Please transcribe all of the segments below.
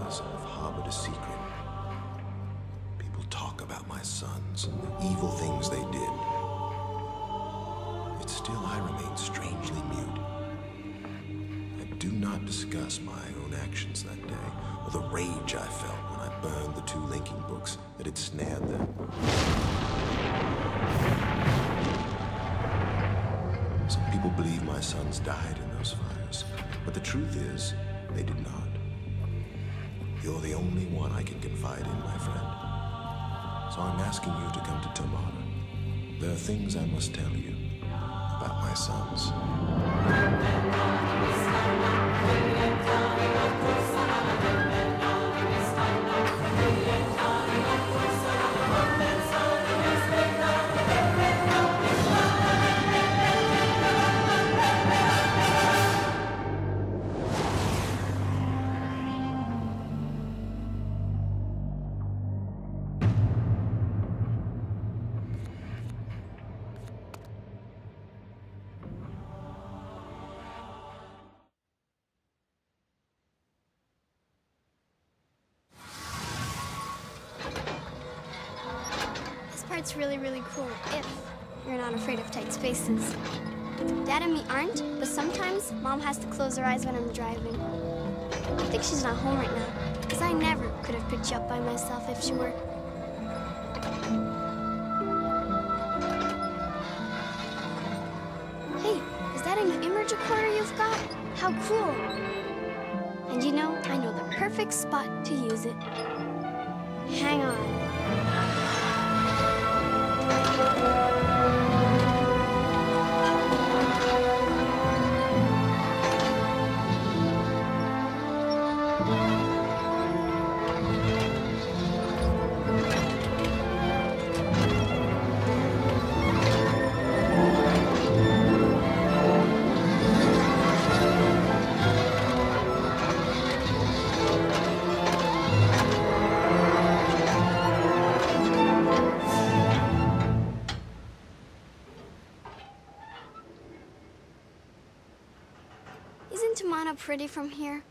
fires have harbored a secret. People talk about my sons and the evil things they did. Yet still I remain strangely mute. I do not discuss my own actions that day, or the rage I felt when I burned the 2 linking books that had snared them. Some people believe my sons died in those fires, but the truth is, they did not. You're the only one I can confide in, my friend. So I'm asking you to come to Tomorrow. There are things I must tell you about my sons. It's really, really cool if you're not afraid of tight spaces. Dad and me aren't, but sometimes Mom has to close her eyes when I'm driving. I think she's not home right now, because I never could have picked you up by myself if she were. Hey, is that a new image recorder you've got? How cool! And you know, I know the perfect spot to use it. Hang on. Isn't Tamana pretty from here?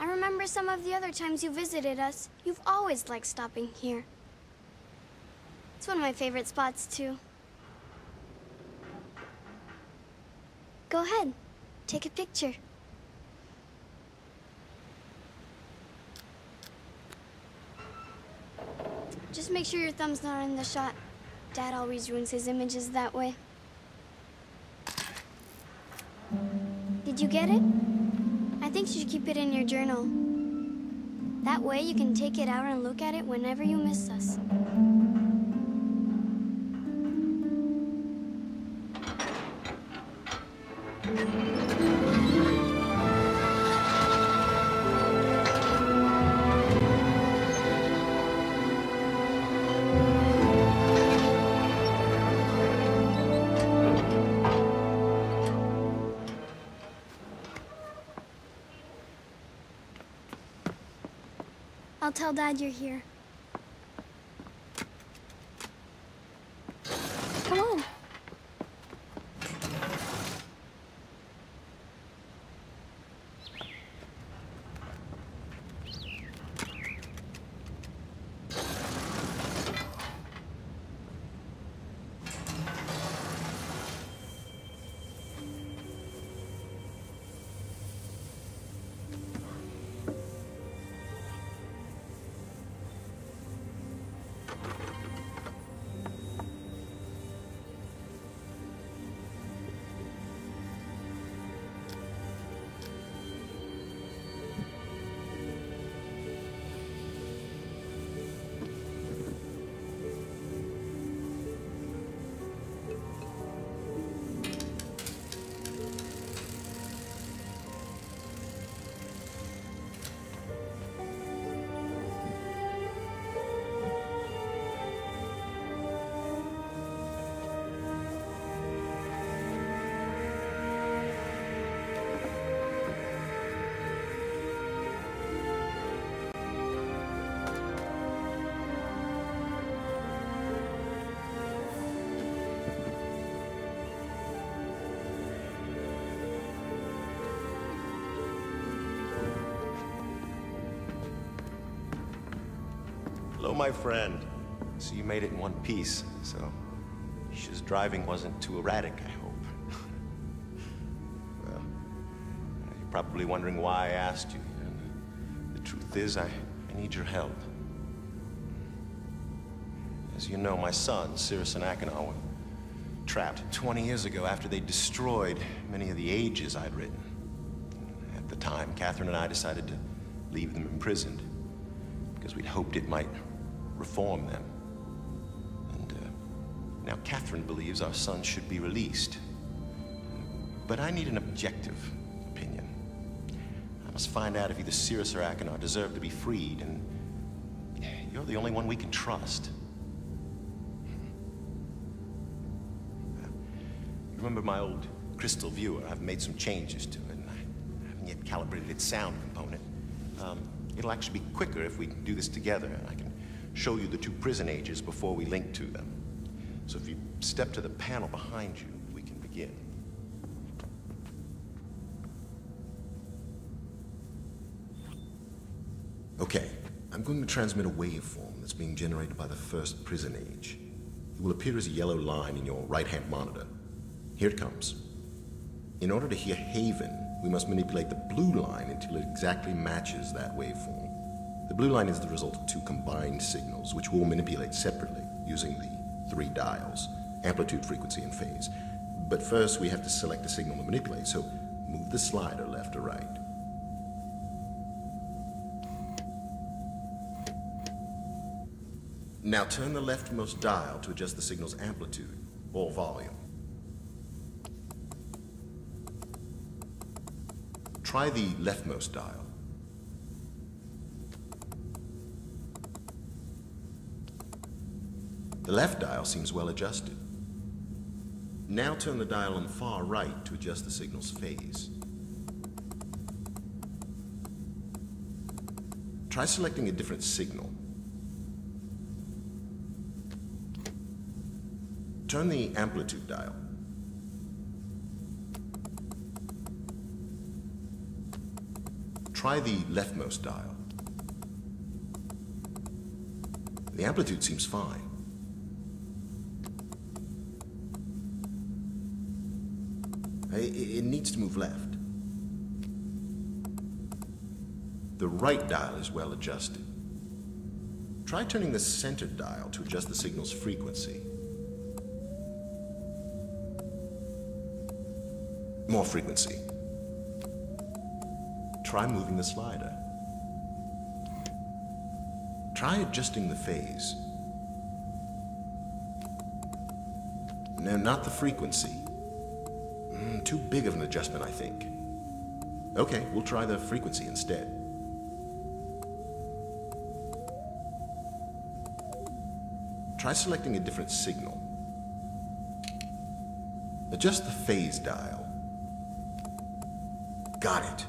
I remember some of the other times you visited us. You've always liked stopping here. It's one of my favorite spots, too. Go ahead. Take a picture. Just make sure your thumb's not in the shot. Dad always ruins his images that way. Did you get it? I think you should keep it in your journal. That way you can take it out and look at it whenever you miss us. I'll tell Dad you're here. Come on. my friend. So you made it in one piece, so Isha's driving wasn't too erratic, I hope. Well, you're probably wondering why I asked you. And the truth is, I need your help. As you know, my sons, Cirrus and Achenar, were trapped 20 years ago after they destroyed many of the ages I'd written. At the time, Catherine and I decided to leave them imprisoned because we'd hoped it might reform them. And now Catherine believes our sons should be released. But I need an objective opinion. I must find out if either Cirrus or Achenar deserve to be freed, and you're the only one we can trust. Remember my old crystal viewer? I've made some changes to it, and I haven't yet calibrated its sound component. It'll actually be quicker if we do this together, and I can show you the two prison ages before we link to them. So if you step to the panel behind you, we can begin. Okay, I'm going to transmit a waveform that's being generated by the first prison age. It will appear as a yellow line in your right-hand monitor. Here it comes. In order to hear Haven, we must manipulate the blue line until it exactly matches that waveform. The blue line is the result of two combined signals, which we'll manipulate separately using the 3 dials, amplitude, frequency, and phase. But first, we have to select a signal to manipulate, so move the slider left or right. Now turn the leftmost dial to adjust the signal's amplitude or volume. Try the leftmost dial. The left dial seems well adjusted. Now turn the dial on the far right to adjust the signal's phase. Try selecting a different signal. Turn the amplitude dial. Try the leftmost dial. The amplitude seems fine. It needs to move left. The right dial is well adjusted. Try turning the center dial to adjust the signal's frequency. More frequency. Try moving the slider. Try adjusting the phase. No, not the frequency. Too big of an adjustment, I think. Okay, we'll try the frequency instead. Try selecting a different signal. Adjust the phase dial. Got it.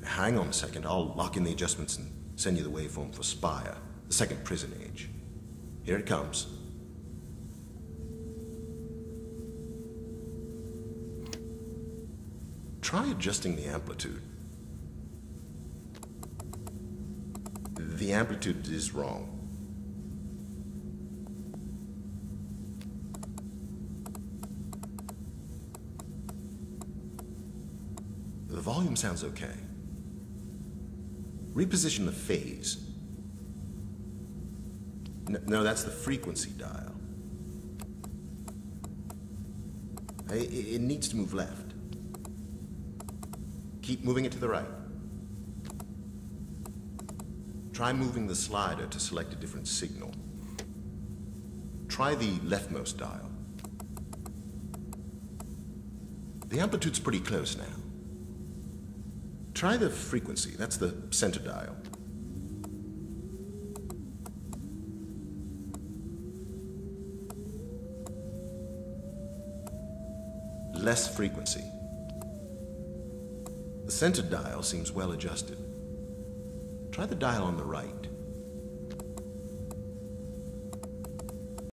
Hang on a second, I'll lock in the adjustments and send you the waveform for Spire, the second prison age. Here it comes. Try adjusting the amplitude. The amplitude is wrong. The volume sounds okay. Reposition the phase. No, that's the frequency dial. It needs to move left. Keep moving it to the right. Try moving the slider to select a different signal. Try the leftmost dial. The amplitude's pretty close now. Try the frequency, that's the center dial. Less frequency. The center dial seems well adjusted. Try the dial on the right.